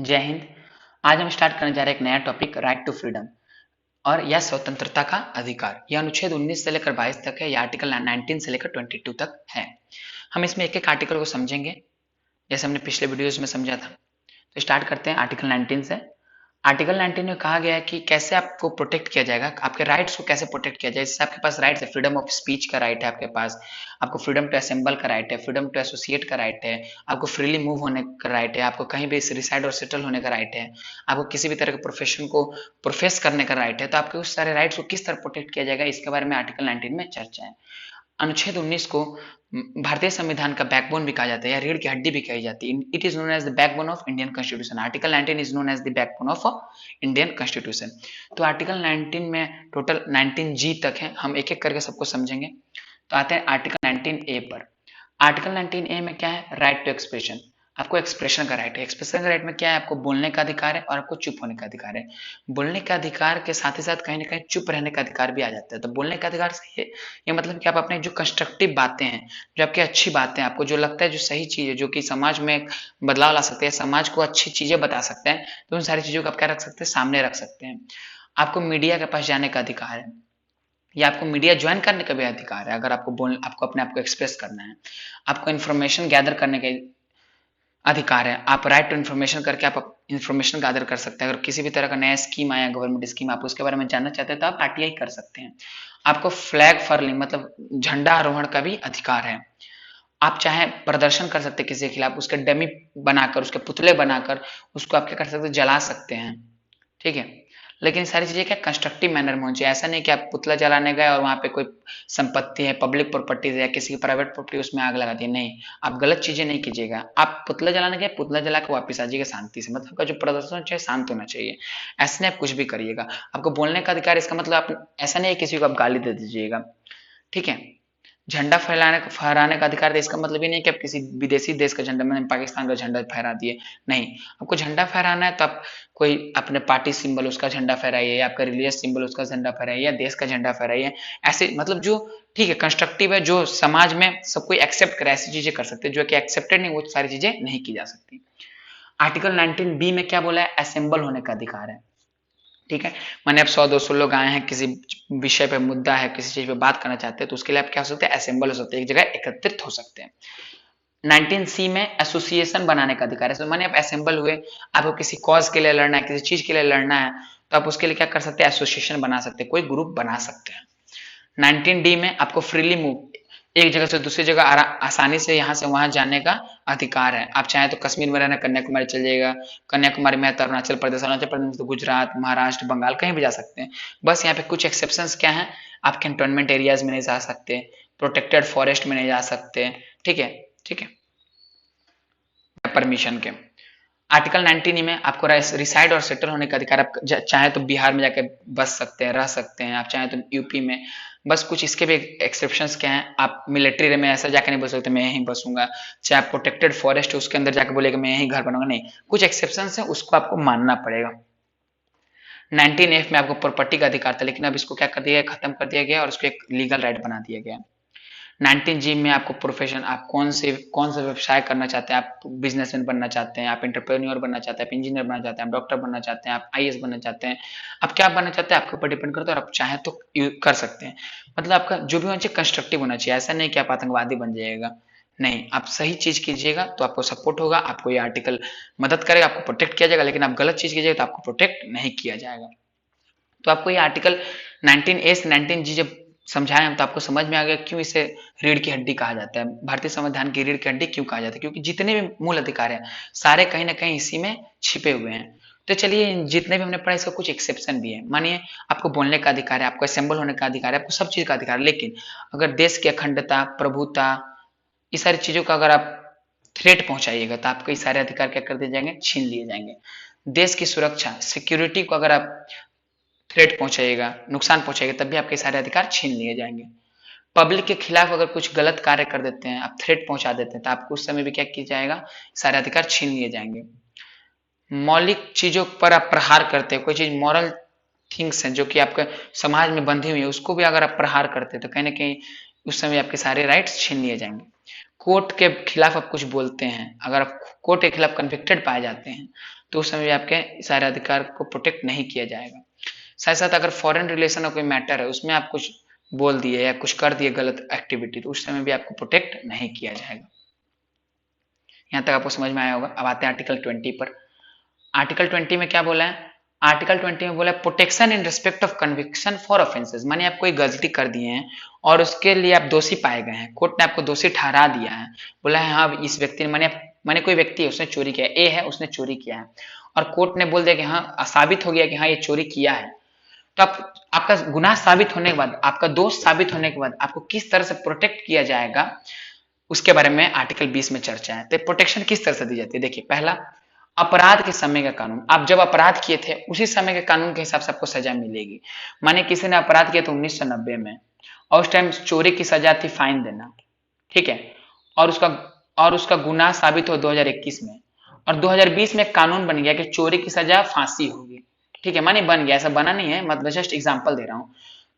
जय हिंद। आज हम स्टार्ट करने जा रहे हैं एक नया टॉपिक, राइट टू फ्रीडम और यह स्वतंत्रता का अधिकार। यह अनुच्छेद 19 से लेकर 22 तक है। यह आर्टिकल 19 से लेकर 22 तक है। हम इसमें एक एक आर्टिकल को समझेंगे जैसे हमने पिछले वीडियोज में समझा था। तो स्टार्ट करते हैं आर्टिकल 19 से। आर्टिकल 19 में कहा गया है कि कैसे आपको प्रोटेक्ट किया जाएगा, आपके राइट्स को कैसे प्रोटेक्ट किया जाए। जैसे आपके पास राइट्स है, फ्रीडम ऑफ स्पीच का राइट है आपके पास, आपको फ्रीडम टू असेंबल का राइट है, फ्रीडम टू एसोसिएट का राइट है, आपको फ्रीली मूव होने का राइट है, आपको कहीं भी रिसाइड और सेटल होने का राइट है, आपको किसी भी तरह के प्रोफेशन को प्रोफेस करने का राइट है। तो आपके उस सारे राइट्स को किस तरह प्रोटेक्ट किया जाएगा, इसके बारे में आर्टिकल 19 में चर्चा है। अनुच्छेद 19 को भारतीय संविधान का बैकबोन भी कहा जाता है या रीढ़ की हड्डी भी कही जाती है। It is known as the backbone of Indian constitution. Article 19 is known as the backbone of Indian constitution. तो आर्टिकल 19 में टोटल 19 जी तक है, हम एक एक करके सबको समझेंगे। तो आते हैं आर्टिकल 19 ए पर। आर्टिकल 19 ए में क्या है, राइट टू एक्सप्रेशन। आपको एक्सप्रेशन का राइट है। एक्सप्रेशन का राइट में क्या है, आपको बोलने का अधिकार है और आपको चुप होने का अधिकार है। बोलने का अधिकार के साथ ही साथ कहीं ना कहीं चुप रहने का अधिकार भी आ जाता है। तो बोलने का अधिकार से ये मतलब कि आप अपने जो कंस्ट्रक्टिव बातें हैं, जो आपकी अच्छी बातें हैं, आपको जो लगता है जो सही चीज है, जो कि समाज में एक बदलाव ला सकते हैं, समाज को अच्छी चीजें बता सकते हैं, तो उन सारी चीजों को आप क्या रख सकते हैं, सामने रख सकते हैं। आपको मीडिया के पास जाने का अधिकार है या आपको मीडिया ज्वाइन करने का भी अधिकार है। अगर आपको अपने आप को एक्सप्रेस करना है, आपको इन्फॉर्मेशन गैदर करने का अधिकार है। आप राइट टू इन्फॉर्मेशन करके आप इन्फॉर्मेशन गैदर कर सकते हैं। अगर किसी भी तरह का नया स्कीम आया, गवर्नमेंट स्कीम, आप उसके बारे में जानना चाहते हैं तो आप आरटीआई कर सकते हैं। आपको फ्लैग फर्लिंग मतलब झंडा आरोहण का भी अधिकार है। आप चाहे प्रदर्शन कर सकते हैं किसी के खिलाफ, उसके डमी बनाकर, उसके पुतले बनाकर उसको आप क्या कर सकते हैं, जला सकते हैं। ठीक है, लेकिन सारी चीजें क्या कंस्ट्रक्टिव मैनर में होनी चाहिए। ऐसा नहीं कि आप पुतला जलाने गए और वहां पे कोई संपत्ति है, पब्लिक प्रॉपर्टी है या किसी की प्राइवेट प्रॉपर्टी, उसमें आग लगा दी। नहीं, आप गलत चीजें नहीं कीजिएगा। आप पुतला जलाने गए, पुतला जला के वापस आ जाइएगा शांति से। मतलब आपका जो प्रदर्शन चाहिए शांत होना चाहिए। ऐसे नहीं आप कुछ भी करिएगा। आपको बोलने का अधिकार, इसका मतलब आप ऐसा नहीं है किसी को आप गाली दे दीजिएगा। ठीक है, झंडा फहराने का अधिकार है, इसका मतलब ये नहीं कि आप किसी विदेशी देश का झंडा, मैंने पाकिस्तान का झंडा फहरा दिए। नहीं, आपको झंडा फहराना है तो आप कोई अपने पार्टी सिंबल उसका झंडा फहराइए, आपका रिलीजियस सिंबल उसका झंडा फहराइए या देश का झंडा फहराइए। ऐसे मतलब जो ठीक है, कंस्ट्रक्टिव है, जो समाज में सब कोई एक्सेप्ट करे, ऐसी चीजें कर सकते हैं। जो कि एक्सेप्टेड नहीं, वो सारी चीजें नहीं की जा सकती। आर्टिकल 19 बी में क्या बोला है, असेंबल होने का अधिकार है। ठीक है, माने अब 100-200 लोग आए हैं, किसी विषय पे मुद्दा है, किसी चीज पे बात करना चाहते हैं, तो उसके लिए आप क्या हो सकते हैं, असेंबल हो सकते हैं, एक जगह एकत्रित हो सकते हैं। 19C में एसोसिएशन बनाने का अधिकार है। माने आप असेंबल हुए, आपको किसी कॉज के लिए लड़ना है, किसी चीज के लिए लड़ना है, तो आप उसके लिए क्या कर सकते हैं, एसोसिएशन बना सकते हैं, कोई ग्रुप बना सकते हैं। 19D में आपको फ्रीली मूव, एक जगह से दूसरी जगह आसानी से यहाँ से वहां जाने का अधिकार है। आप चाहे तो कश्मीर में रहना, कन्याकुमारी चल जाइएगा, कन्याकुमारी में तो अरुणाचल प्रदेश, अरुणाचल प्रदेश में तो गुजरात, महाराष्ट्र, बंगाल, कहीं भी जा सकते हैं। बस यहाँ पे कुछ एक्सेप्शंस क्या है, आप कैंटोनमेंट एरियाज में नहीं जा सकते, प्रोटेक्टेड फॉरेस्ट में नहीं जा सकते। ठीक है, ठीक है, परमिशन के। आर्टिकल 19 में आपको रिसाइड और सेटल होने का अधिकार। आप चाहे तो बिहार में जाकर बस सकते हैं, रह सकते हैं, आप चाहे तो यूपी में। बस कुछ इसके भी एक्सेप्शंस क्या हैं, आप मिलिट्री में ऐसा जाकर नहीं बोल सकते मैं यहीं बसूंगा। चाहे आप प्रोटेक्टेड फॉरेस्ट है उसके अंदर जाकर बोलेगा मैं यहीं घर बनाऊंगा, नहीं, कुछ एक्सेप्शंस है, उसको आपको मानना पड़ेगा। 19F में आपको प्रॉपर्टी का अधिकार था, लेकिन अब इसको क्या कर दिया गया, खत्म कर दिया गया और उसको एक लीगल राइट बना दिया गया। 19G में आपको प्रोफेशन, आप कौन सा व्यवसाय करना चाहते हैं, आप बिजनेसमैन बनना चाहते हैं, आप एंटरप्रेन्योर बनना चाहते हैं, आप इंजीनियर बनना चाहते हैं, आप डॉक्टर बनना चाहते हैं, आप आईएएस बनना चाहते हैं, आप क्या बनना चाहते हैं आपके ऊपर डिपेंड करता है, और आप चाहें तो कर सकते हैं। मतलब आपका जो भी होना चाहिए कंस्ट्रक्टिव होना चाहिए। ऐसा नहीं कि आप आतंकवादी बन जाइएगा। नहीं, आप सही चीज कीजिएगा तो आपको सपोर्ट होगा, आपको ये आर्टिकल मदद करेगा, आपको प्रोटेक्ट किया जाएगा। लेकिन आप गलत चीज कीजिएगा तो आपको प्रोटेक्ट नहीं किया जाएगा। तो आपको ये आर्टिकल 19A से 19G जब समझाएं हम, तो आपको समझ में आ गया क्यों इसे रीढ़ की हड्डी कहा जाता है, भारतीय संविधान की रीढ़ की हड्डी क्यों कहा जाता है, क्योंकि जितने भी मूल अधिकार हैं सारे कहीं ना कहीं इसी में छिपे हुए हैं। तो चलिए, जितने भी हमने पढ़ा इसका कुछ एक्सेप्शन भी है। मानिए आपको बोलने का अधिकार है, आपको असेंबल होने का अधिकार है, आपको सब चीज का अधिकार है, लेकिन अगर देश की अखंडता, प्रभुता, इस सारी चीजों का अगर आप थ्रेट पहुंचाइएगा तो आपके सारे अधिकार क्या कर दिए जाएंगे, छीन लिए जाएंगे। देश की सुरक्षा, सिक्योरिटी को अगर आप थ्रेट पहुंचाइएगा, नुकसान पहुंचाइएगा, तब भी आपके सारे अधिकार छीन लिए जाएंगे। पब्लिक के खिलाफ अगर कुछ गलत कार्य कर देते हैं, आप थ्रेट पहुंचा देते हैं, तो आपको उस समय भी क्या किया जाएगा, सारे अधिकार छीन लिए जाएंगे। मौलिक चीजों पर आप प्रहार करते हैं, कोई चीज मॉरल थिंग्स हैं जो कि आपके समाज में बंधी हुई है, उसको भी अगर आप प्रहार करते हैं तो कहीं ना कहीं उस समय आपके सारे राइट्स छीन लिए जाएंगे। कोर्ट के खिलाफ आप कुछ बोलते हैं, अगर आप कोर्ट के खिलाफ कन्विक्टेड पाए जाते हैं तो उस समय भी आपके सारे अधिकार को प्रोटेक्ट नहीं किया जाएगा। साथ साथ अगर फॉरेन रिलेशन का कोई मैटर है, उसमें आप कुछ बोल दिए या कुछ कर दिए गलत एक्टिविटी, तो उस समय भी आपको प्रोटेक्ट नहीं किया जाएगा। यहाँ तक आपको समझ में आया होगा। अब आते हैं आर्टिकल 20 पर। आर्टिकल 20 में क्या बोला है? आर्टिकल 20 में बोला protection in respect of conviction for offences, माने आप कोई गलती कर दिए हैं और उसके लिए आप दोषी पाए गए हैं, कोर्ट ने आपको दोषी ठहरा दिया है, बोला है हाँ इस व्यक्ति ने, माने कोई व्यक्ति है उसने चोरी किया, ए है उसने चोरी किया है, और कोर्ट ने बोल दिया कि हाँ साबित हो गया कि हाँ ये चोरी किया है, तो आपका गुनाह साबित होने के बाद, आपका दोष साबित होने के बाद आपको किस तरह से प्रोटेक्ट किया जाएगा, उसके बारे में आर्टिकल 20 में चर्चा है। तो प्रोटेक्शन किस तरह से दी जाती है? देखिए, पहला, अपराध के समय का कानून। आप जब अपराध किए थे उसी समय के कानून के हिसाब से आपको सजा मिलेगी। माने किसी ने अपराध किया था 1990 में, और उस टाइम चोरी की सजा थी फाइन देना, ठीक है, और उसका गुनाह साबित हो 2021 में, और 2020 में कानून बन गया कि चोरी की सजा फांसी होगी, ठीक है, माने बन गया, ऐसा बना नहीं है, मतलब जस्ट एग्जांपल दे रहा हूं।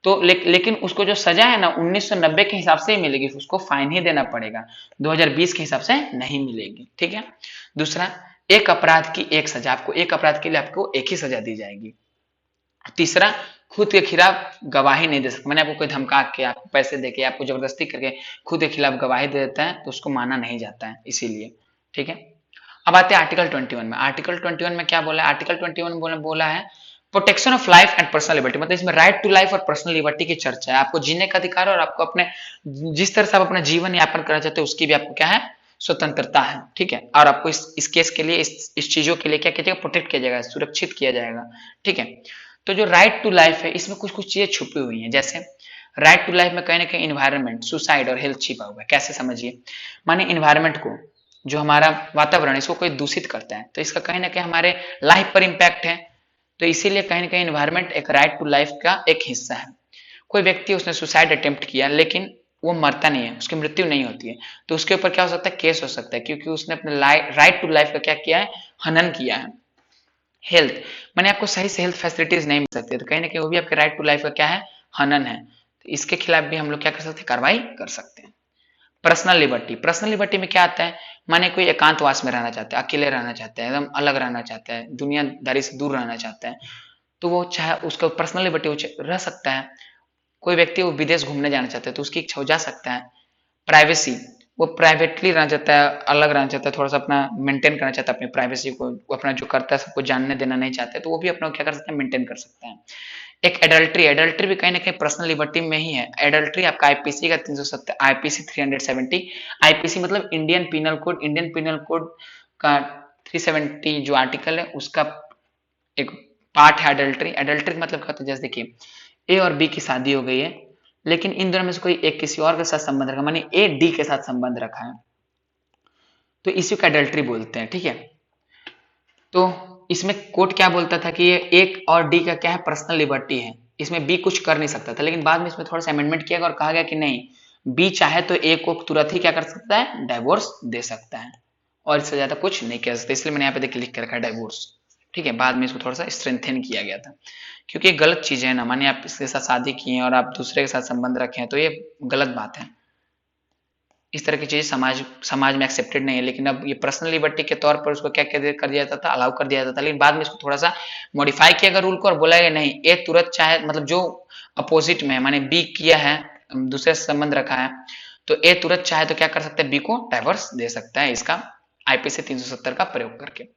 तो लेकिन उसको जो सजा है ना 1990 के हिसाब से ही मिलेगी, उसको फाइन ही देना पड़ेगा, 2020 के हिसाब से नहीं मिलेगी, ठीक है। दूसरा, एक अपराध की एक सजा, आपको एक अपराध के लिए आपको एक ही सजा दी जाएगी। तीसरा, खुद के खिलाफ गवाही नहीं दे सकते, मैंने आपको कोई धमका के, आपको पैसे देके, आपको जबरदस्ती करके खुद के खिलाफ गवाही दे देता है तो उसको माना नहीं जाता है, इसीलिए, ठीक है। अब आते हैं आर्टिकल 21 में। आर्टिकल 21 में क्या बोला है? आर्टिकल 21 में बोला है protection of life and personal liberty, मतलब इसमें राइट टू लाइफ और पर्सनल लिबर्टी की चर्चा है। आपको जीने का अधिकार और आपको अपने जिस तरह से आप अपना जीवन यापन करना चाहते हो उसकी भी आपको क्या है? स्वतंत्रता है, ठीक है। और आपको इस केस के लिए, इस चीजों के लिए क्या किया जाएगा? प्रोटेक्ट किया जाएगा, सुरक्षित किया जाएगा, ठीक है। तो जो राइट टू लाइफ है इसमें कुछ कुछ चीजें छुपी हुई हैं, जैसे राइट टू लाइफ में कहीं ना कहीं इन्वायरमेंट, सुसाइड और हेल्थ छिपा हुआ है। कैसे समझिए? माने इन्वायरमेंट को, जो हमारा वातावरण इसको कोई दूषित करता है तो इसका कहीं ना कहीं हमारे लाइफ पर इंपैक्ट है, तो इसीलिए कहीं ना कहीं इन्वायरमेंट एक राइट टू लाइफ का एक हिस्सा है। कोई व्यक्ति उसने सुसाइड अटेम्प्ट किया लेकिन वो मरता नहीं है, उसकी मृत्यु नहीं होती है, तो उसके ऊपर क्या हो सकता है? केस हो सकता है, क्योंकि उसने अपने राइट टू लाइफ का क्या किया है? हनन किया है। हेल्थ, मैंने आपको सही से हेल्थ फैसिलिटीज नहीं मिल सकती, तो कहीं ना कहीं वो भी आपके राइट टू लाइफ का क्या है? हनन है। तो इसके खिलाफ भी हम लोग क्या कर सकते हैं? कार्रवाई कर सकते हैं। पर्सनल लिबर्टी, पर्सनल लिबर्टी में क्या आता है? माने कोई एकांतवास में रहना चाहता है, अकेले रहना चाहता है, एकदम अलग रहना चाहता है, दुनियादारी से दूर रहना चाहता है, तो वो चाहे उसका पर्सनल लिबर्टी रह सकता है। कोई व्यक्ति वो विदेश घूमने जाना चाहता है तो उसकी इच्छा हो जा सकता है। प्राइवेसी, वो प्राइवेटली रहना चाहता है, अलग रहना चाहता है, थोड़ा सा अपना मेंटेन करना चाहता है अपनी प्राइवेसी को, वो अपना जो करता है सबको जानने देना नहीं चाहता है, तो वो भी अपना क्या कर सकता है? मेंटेन कर सकता है। एक एडल्ट्री, एडल्ट्री भी कहीं ना कहीं पर्सनल लिबर्टी में ही है। एडल्ट्री आपका आईपीसी का 370, आईपीसी 370, आईपीसी मतलब Indian penal code, Indian penal code का 370 जो आर्टिकल है उसका एक पार्ट है एडल्ट्री। एडल्ट्री मतलब क्या होता है? जैसे देखिए, ए और बी की शादी हो गई है, लेकिन इन दोनों में से कोई एक किसी और के साथ संबंध रखा, माने ए डी के साथ संबंध रखा है, तो इसी को एडल्ट्री बोलते हैं, ठीक है। तो इसमें कोर्ट क्या बोलता था कि ये एक और डी का क्या है? पर्सनल लिबर्टी है, इसमें बी कुछ कर नहीं सकता था, लेकिन बाद में इसमें थोड़ा सा अमेंडमेंट किया गया और कहा गया कि नहीं, बी चाहे तो ए को तुरंत ही क्या कर सकता है? डाइवोर्स दे सकता है, और इससे ज्यादा कुछ नहीं कह सकते। इसलिए मैंने यहाँ पे देख लिख के रखा है डाइवोर्स, ठीक है। बाद में इसको थोड़ा सा स्ट्रेंथन किया गया था, क्योंकि गलत चीज है ना, मानिए आप इसके साथ शादी किए हैं और आप दूसरे के साथ संबंध रखे हैं तो ये गलत बात है। इस तरह की चीज समाज में एक्सेप्टेड नहीं है, लेकिन अब ये पर्सनल लिबर्टी के तौर पर उसको क्या कर दिया जाता था? अलाउ कर दिया जाता था, लेकिन बाद में इसको थोड़ा सा मॉडिफाई किया गया रूल को और बोला गया नहीं, ए तुरंत चाहे, मतलब जो अपोजिट में है, माने बी किया है, दूसरे से संबंध रखा है, तो ए तुरंत चाहे तो क्या कर सकता है? बी को डाइवर्स दे सकता है, इसका आईपीसी 370 का प्रयोग करके।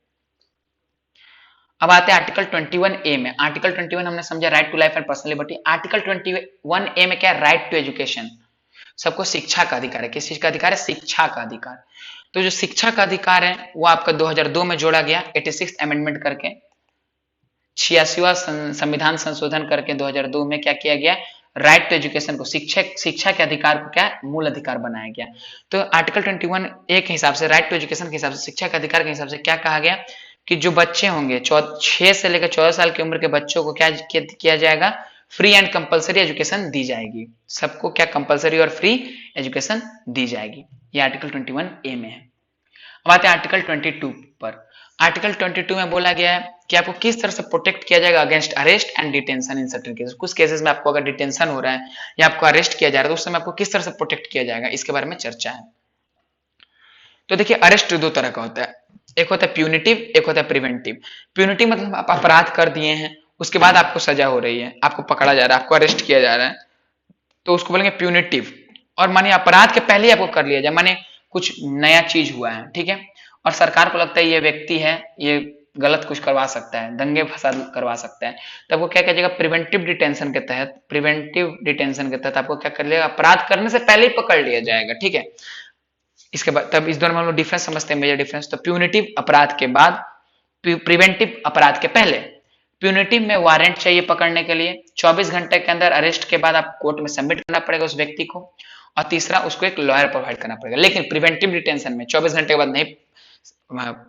अब आते हैं आर्टिकल 21 ए में। आर्टिकल 21 हमने समझा right to life and personal liberty. Article 21 A में क्या है? राइट टू एजुकेशन, सबको शिक्षा का अधिकार है। किस चीज का अधिकार है? शिक्षा का अधिकार। तो जो शिक्षा का अधिकार है वो आपका 2002 में जोड़ा गया 86 अमेंडमेंट करके, 86वां संविधान संशोधन करके 2002 में क्या किया गया? राइट टू एजुकेशन को, शिक्षा के अधिकार को क्या मूल अधिकार बनाया गया। तो आर्टिकल 21 ए के हिसाब से, राइट टू एजुकेशन के हिसाब से, शिक्षा के अधिकार के हिसाब से क्या कहा गया कि जो बच्चे होंगे 6 से लेकर 14 साल की उम्र के बच्चों को क्या किया जाएगा? फ्री एंड कंपलसरी एजुकेशन दी जाएगी। सबको क्या कंपलसरी और फ्री एजुकेशन दी जाएगी। ये आर्टिकल 21 ए में है। अब आते हैं आर्टिकल 22 पर। आर्टिकल 22 में बोला गया है कि आपको किस तरह से प्रोटेक्ट किया जाएगा against arrest and detention in certain cases. कुछ केसेस में आपको अगर डिटेंशन हो रहा है या आपको अरेस्ट किया जा रहा है तो उस समय आपको किस तरह से प्रोटेक्ट किया जाएगा, इसके बारे में चर्चा है। तो देखिए अरेस्ट दो तरह का होता है, एक होता है प्यूनिटिव, एक होता है प्रिवेंटिव। प्यूनिटिव मतलब आप अपराध कर दिए हैं, उसके बाद आपको सजा हो रही है, आपको पकड़ा जा रहा है, आपको अरेस्ट किया जा रहा है, तो उसको बोलेंगे प्यूनिटिव। और माने अपराध के पहले ही आपको कर लिया जाए, माने कुछ नया चीज हुआ है, ठीक है, और सरकार को लगता है ये व्यक्ति है, ये गलत कुछ करवा सकता है, दंगे फसाद करवा सकता है, तब वो क्या करिएगा, प्रिवेंटिव डिटेंशन के तहत, प्रिवेंटिव डिटेंशन के तहत आपको क्या कर लिया, अपराध करने से पहले ही पकड़ लिया जाएगा, ठीक है। इसके बाद तब इस दोनों में हम लोग डिफरेंस समझते हैं, मेजर डिफरेंस। तो प्यूनिटिव अपराध के बाद, प्रिवेंटिव अपराध के पहले। प्यूनिटिव में वारंट चाहिए पकड़ने के लिए, 24 घंटे के अंदर अरेस्ट के बाद आप कोर्ट में सबमिट करना पड़ेगा उस व्यक्ति को, और तीसरा उसको एक लॉयर प्रोवाइड करना पड़ेगा। लेकिन प्रिवेंटिव डिटेंशन में 24 घंटे के बाद नहीं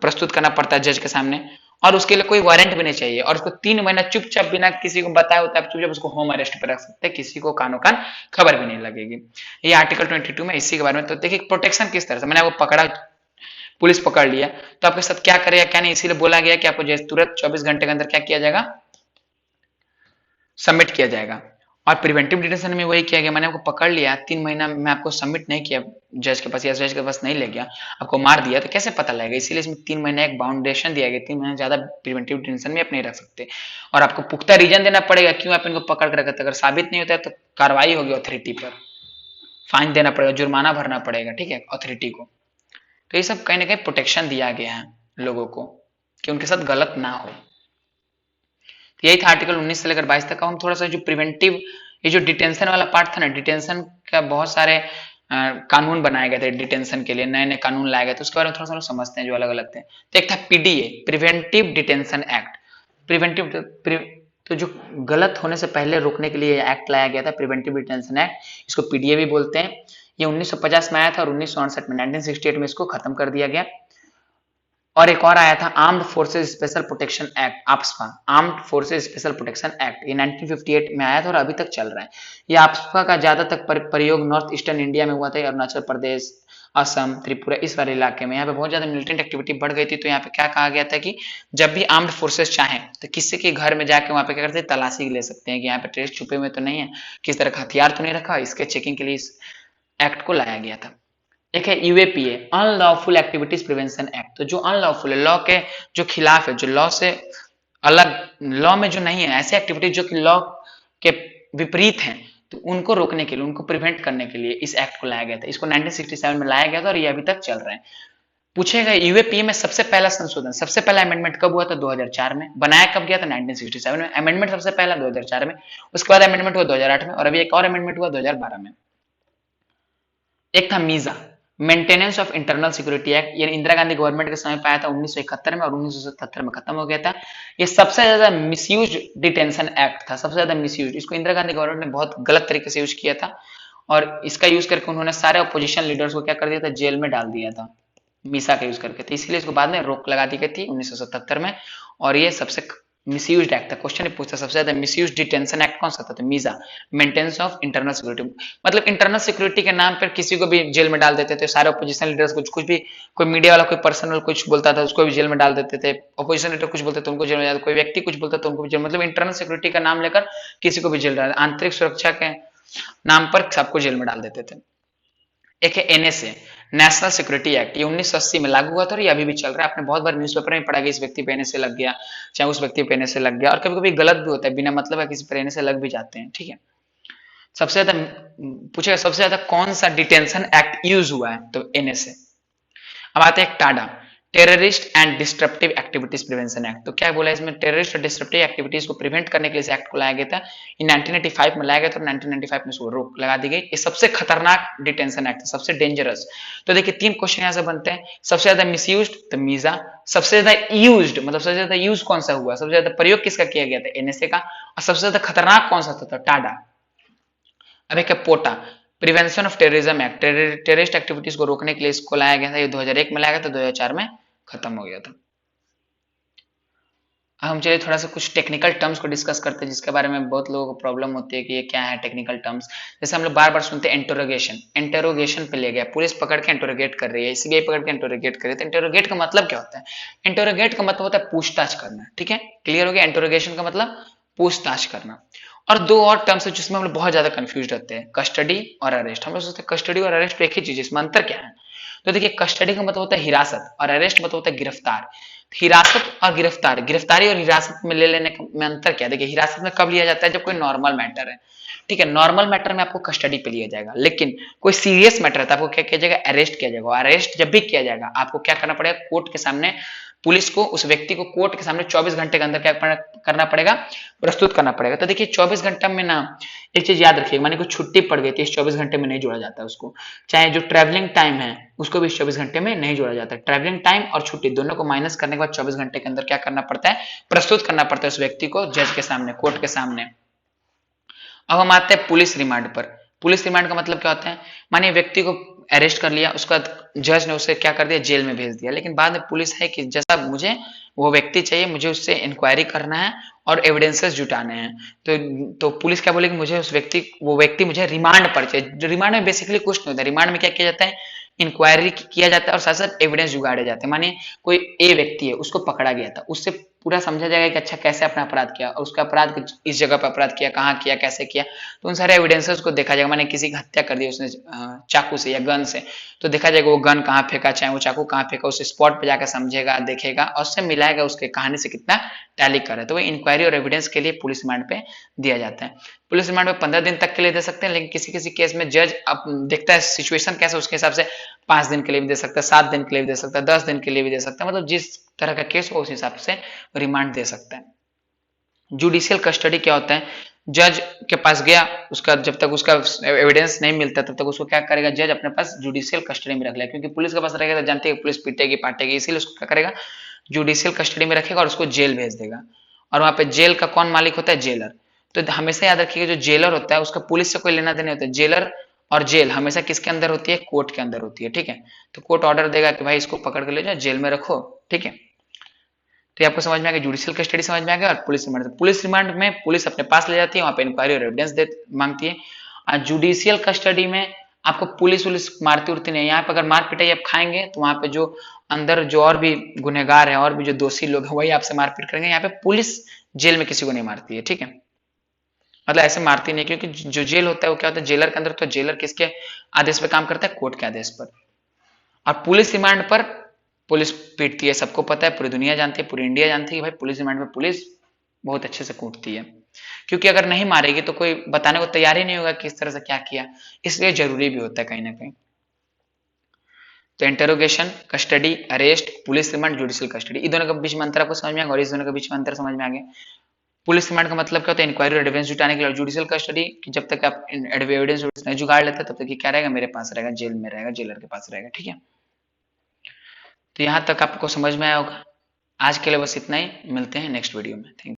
प्रस्तुत करना पड़ता है जज के सामने, और उसके लिए कोई वारंट भी नहीं चाहिए, और उसको 3 महीना चुपचाप बिना किसी को बताए होता है, चुपचाप उसको होम अरेस्ट पे रख सकते हैं, किसी को कानो कान खबर भी नहीं लगेगी। ये आर्टिकल 22 में इसी के बारे में। तो देखिए प्रोटेक्शन किस तरह से, मैंने आपको पकड़ा, पुलिस पकड़ लिया, तो आपके साथ क्या करेगा क्या नहीं, इसीलिए बोला गया कि आपको तुरंत 24 घंटे के अंदर क्या किया जाएगा, सबमिट किया जाएगा। और प्रिवेंटिव डिटेंशन में वही किया गया, मैंने आपको पकड़ लिया, 3 महीना में आपको सबमिट नहीं किया जज के पास, या जज के पास नहीं ले गया, आपको मार दिया, तो कैसे पता लगेगा, इसीलिए इसमें 3 महीने एक बाउंडेशन दिया गया, 3 महीने ज्यादा प्रिवेंटिव डिटेंशन में आप नहीं रख सकते। और आपको पुख्ता रीजन देना पड़ेगा क्यों आप इनको पकड़ कर रखते, अगर साबित नहीं होता है तो कार्रवाई होगी अथॉरिटी पर, फाइन देना पड़ेगा, जुर्माना भरना पड़ेगा, ठीक है, अथॉरिटी को। तो ये सब कहीं ना कहीं प्रोटेक्शन दिया गया है लोगों को कि उनके साथ गलत ना हो। तो यही था आर्टिकल 19 से लेकर 22 तक का। हम थोड़ा सा जो प्रिवेंटिव, ये जो डिटेंशन वाला पार्ट था ना, डिटेंशन का बहुत सारे कानून बनाए गए थे डिटेंशन के लिए, नए नए कानून लाए गए थे, उसके बारे में थोड़ा सा समझते हैं जो अलग अलग थे। तो एक था PDA, preventive detention act. Preventive तो जो गलत होने से पहले रोकने के लिए एक्ट लाया गया था, प्रिवेंटिव डिटेंशन एक्ट, इसको पीडीए भी बोलते हैं। ये 1950 में आया था और 1968 में 1968 में इसको खत्म कर दिया गया। और एक और आया था armed forces special protection act, AFSPA, armed forces special protection act, ये 1958 में आया था और अभी तक चल रहा है। ये आप्सपा का ज्यादातर प्रयोग नॉर्थ ईस्टर्न इंडिया में हुआ था, अरुणाचल प्रदेश, असम, त्रिपुरा, इस वाले इलाके में। यहाँ पे बहुत ज्यादा मिलिटेंट एक्टिविटी बढ़ गई थी, तो यहाँ पे क्या कहा गया था कि जब भी आर्म्ड फोर्सेस चाहें तो किसी के घर में जाके वहां पे क्या करते हैं, तलाशी ले सकते हैं कि यहाँ पे टेररिस्ट छुपे हुए तो नहीं है, किस तरह का हथियार तो नहीं रखा, इसके चेकिंग के लिए इस एक्ट को लाया गया था। एक है UAPA, unlawful activities prevention act. तो जो अनलॉफुल है, लॉ के जो खिलाफ है, जो लॉ से अलग, लॉ में जो नहीं है, ऐसे एक्टिविटीज जो कि लॉ के विपरीत हैं, तो उनको रोकने के लिए, उनको प्रिवेंट करने के लिए इस एक्ट को लाया गया था। इसको 1967 में लाया गया था और ये अभी तक चल रहा है। पूछेगा यूएपीए में सबसे पहला संशोधन, सबसे पहला अमेंडमेंट कब हुआ था, 2004 में। बनाया कब गया था, 1967 में। अमेंडमेंट सबसे पहला 2004 में, उसके बाद अमेंडमेंट हुआ 2008 में, और अभी एक और अमेंडमेंट हुआ 2012 में। एक था MISA, maintenance of internal security act, ये इंदिरा गांधी गवर्नमेंट के समय पाया था 1971 में, और 1977 में खत्म हो गया था। ये सबसे ज्यादा मिसयूज डिटेंशन एक्ट था, सबसे ज्यादा मिसयूज। इसको इंदिरा गांधी गवर्नमेंट ने बहुत गलत तरीके से यूज किया था, और इसका यूज करके उन्होंने सारे अपोजिशन लीडर्स को क्या कर दिया था, जेल में डाल दिया था, मीसा का यूज करके। तो इसलिए इसको बाद में रोक लगा दी गई थी 1977 में, और ये सबसे मिसयूज्ड एक्ट था। क्वेश्चन पूछता सबसे ज्यादा मिसयूज्ड डिटेंशन एक्ट कौन सा था, तो MISA, maintenance of internal security. मतलब इंटरनल सिक्योरिटी के नाम पर किसी को भी जेल में डाल देते थे, सारे अपोजिशन लीडर्स कुछ भी, कोई मीडिया वाला कोई पर्सनल कुछ बोलता था उसको भी जेल में डाल देते थे, अपोजिशन लीडर कुछ बोलते थे उनको जेल में डाल, कोई व्यक्ति कुछ बोलता था उनको भी जेल, मतलब इंटरनल सिक्योरिटी का नाम लेकर किसी को भी जेल डाल, आंतरिक सुरक्षा के नाम पर सबको जेल में डाल देते थे। एक है एनएसए, नेशनल सिक्योरिटी एक्ट, ये 1980 में लागू हुआ था और ये अभी भी चल रहा है। आपने बहुत बार न्यूज़पेपर में पढ़ा कि इस व्यक्ति पे एनएसए लग गया, चाहे उस व्यक्ति पे एनएसए लग गया, और कभी कभी गलत भी होता है, बिना मतलब है किसी पर एनएसए लग भी जाते हैं, ठीक है। सबसे ज्यादा पूछेगा सबसे ज्यादा कौन सा डिटेंशन एक्ट यूज हुआ है, तो एनएसए। अब आते हैं Tada, terrorist and disruptive activities prevention act. तो क्या बोला इसमें, टेररिस्ट और डिस्ट्रप्टिव एक्टिविटीज को प्रिवेंट करने के लिए इस एक्ट को लाया गया था। ये 1985 में लाया गया था और 1995 में इसको रोक लगा दी गई। ये सबसे खतरनाक डिटेंशन एक्ट है, सबसे डेंजरस। तो देखिए 3 क्वेश्चन यहाँ से बनते हैं। सबसे ज्यादा मिसयूज्ड तो मीजा, सबसे ज्यादा यूज्ड मतलब सबसे ज्यादा यूज कौन सा हुआ, सबसे ज्यादा प्रयोग किसका किया गया था, एनएसए का, और सबसे ज्यादा खतरनाक कौन सा था, तो टाडा। अब एक POTA, prevention of terrorism act, terrorist activities को रोकने के लिए इसको लाया गया था। ये 2001 में लाया गया था, 2004 में खत्म हो गया था। अब हम चलिए थोड़ा सा कुछ टेक्निकल टर्म्स को डिस्कस करते हैं, जिसके बारे में बहुत लोगों को प्रॉब्लम होती है कि ये क्या है टेक्निकल टर्म्स। जैसे हम लोग बार बार सुनते हैं इंटरोगेशन, इंटरोगेशन पे ले गया, पुलिस पकड़ के इंटरोगेट कर रही है, सीबीआई पकड़ के इंटरोगेट कर रही है। तो इंटरोगेट का मतलब क्या होता है, इंटरोगेट का मतलब होता है पूछताछ करना, ठीक है, क्लियर हो गया। इंटरोगेशन का मतलब पूछताछ करना। और 2 और टर्म्स है जिसमें हम लोग बहुत ज्यादा कंफ्यूज रहते हैं, कस्टडी और अरेस्ट। हम लोग सोचते हैं कस्टडी और अरेस्ट एक ही चीज, इसमें अंतर क्या है, तो देखिए कस्टडी का मतलब होता है हिरासत और अरेस्ट मतलब होता है गिरफ्तार। हिरासत और गिरफ्तार, गिरफ्तारी और हिरासत में ले लेने में अंतर क्या है? देखिए हिरासत में कब लिया जाता है? जब कोई नॉर्मल मैटर है, ठीक है, नॉर्मल मैटर में आपको कस्टडी पे लिया जाएगा, लेकिन कोई सीरियस मैटर है तो आपको क्या किया जाएगा? अरेस्ट किया जाएगा। अरेस्ट जब भी किया जाएगा आपको क्या करना पड़ेगा? कोर्ट के सामने पुलिस को उस व्यक्ति को कोर्ट के सामने 24 घंटे के अंदर क्या करना पड़ेगा? प्रस्तुत करना पड़ेगा। तो देखिए 24 घंटे में ना एक चीज याद रखिएगा, माने कोई छुट्टी पड़ गई थी, इस 24 घंटे में नहीं जोड़ा जाता है उसको। चाहे जो ट्रैवलिंग टाइम है उसको भी इस 24 घंटे में नहीं जोड़ा जाता है। ट्रैवलिंग टाइम और छुट्टी दोनों को माइनस करने के बाद 24 घंटे के अंदर क्या करना पड़ता है? प्रस्तुत करना पड़ता है उस व्यक्ति को जज के सामने, कोर्ट के सामने। अब हम आते हैं पुलिस रिमांड पर। पुलिस रिमांड का मतलब क्या होता है? मानिए व्यक्ति को अरेस्ट कर लिया, उसका जज ने उसे क्या कर दिया? जेल में भेज दिया, लेकिन बाद में पुलिस है कि जैसा मुझे वो व्यक्ति चाहिए, मुझे उससे इंक्वायरी करना है और एविडेंसेस जुटाने हैं, तो पुलिस क्या बोलेगी? मुझे वो व्यक्ति मुझे रिमांड पर चाहिए। रिमांड में बेसिकली कुछ नहीं होता, रिमांड में क्या किया जाता है? इंक्वायरी किया जाता है और साथ साथ एविडेंस जुगाड़े जाते हैं। मानिए कोई ए व्यक्ति है, उसको पकड़ा गया था, उससे पूरा समझा जाएगा कि अच्छा कैसे अपना अपराध किया और उसका अपराध इस जगह पर अपराध किया, कहाँ किया, कैसे किया, तो उन सारे एविडेंसेस को देखा जाएगा। माने किसी की हत्या कर दी उसने चाकू से या गन से, तो देखा जाएगा वो गन कहाँ फेंका, चाहे वो चाकू कहाँ फेंका, उस स्पॉट पे जाकर समझेगा, देखेगा और उससे मिलाएगा उसके कहानी से कितना टैली कर है। तो वो इंक्वायरी और एविडेंस के लिए पुलिस रिमांड पे दिया जाता है। पुलिस रिमांड में 15 दिन तक के लिए दे सकते हैं, लेकिन किसी किसी केस में जज अब देखता है सिचुएशन कैसा, उसके हिसाब से 5 दिन के लिए भी दे सकता है, 7 दिन के लिए भी दे सकता है, 10 दिन के लिए भी दे सकता है, मतलब जिस तरह का केस हो उस हिसाब से रिमांड दे सकता है। जुडिशियल कस्टडी क्या होता है? जज के पास गया, उसका जब तक उसका एविडेंस नहीं मिलता तब तक उसको क्या करेगा? जज अपने पास जुडिशियल कस्टडी में रख लेगा, क्योंकि पुलिस के पास रहेगा तो जानते हैं पुलिस पीटेगी पाटेगी, इसीलिए उसको क्या करेगा? जुडिशियल कस्टडी में रखेगा और उसको जेल भेज देगा। और वहां पे जेल का कौन मालिक होता है? जेलर। तो हमेशा याद रखिएगा जो जेलर होता है उसका पुलिस से कोई लेना देना होता है। जेलर और जेल हमेशा किसके अंदर होती है? कोर्ट के अंदर होती है, ठीक है। तो कोर्ट ऑर्डर देगा कि भाई इसको पकड़ के ले जाओ, जेल में रखो, ठीक है। तो ये आपको समझ में आ गया, जुडिशियल कस्टडी समझ में आ गया। और पुलिस रिमांड, पुलिस रिमांड में पुलिस अपने पास ले जाती है, वहां पे इंक्वायरी और एविडेंस मांगती है। और जुडिशियल कस्टडी में आपको पुलिस मारती उड़ती नहीं है। यहाँ पे अगर मार पिटाई आप खाएंगे तो वहां पे जो अंदर जो और भी गुनहगार है और भी जो दोषी लोग हैं वही आपसे मारपीट करेंगे। यहाँ पे पुलिस जेल में किसी को नहीं मारती है, ठीक है, मतलब ऐसे मारती नहीं, क्योंकि जो जेल होता है वो क्या होता है? जेलर के अंदर, तो जेलर किसके आदेश पे काम करता है? कोर्ट के आदेश पर। और पुलिस रिमांड पर पुलिस पीटती है, सबको पता है, पूरी दुनिया जानती है, पूरी इंडिया जानती है कि भाई पुलिस रिमांड में पुलिस बहुत अच्छे से कूटती है, क्योंकि अगर नहीं मारेगी तो कोई बताने को तैयार ही नहीं होगा किस तरह से क्या किया, इसलिए जरूरी भी होता है कहीं ना कहीं। तो interrogation, custody, arrest, police remand, judicial custody, इन दोनों के बीच में अंतर आपको समझ में आ गया और इस दोनों के बीच में अंतर समझ में आ गया। पुलिस रिमांड का मतलब क्या होता है? इंक्वायरी और एविडेंस जुटाने के लिए। जुडिशियल कस्टडी कि जब तक आप एविडेंस नहीं जुगाड़ लेते तब तक ये क्या रहेगा? मेरे पास रहेगा, जेल में रहेगा, जेलर के पास रहेगा, ठीक है। तो यहाँ तक आपको समझ में आया होगा। आज के लिए बस इतना ही, मिलते हैं नेक्स्ट वीडियो में। Thank you.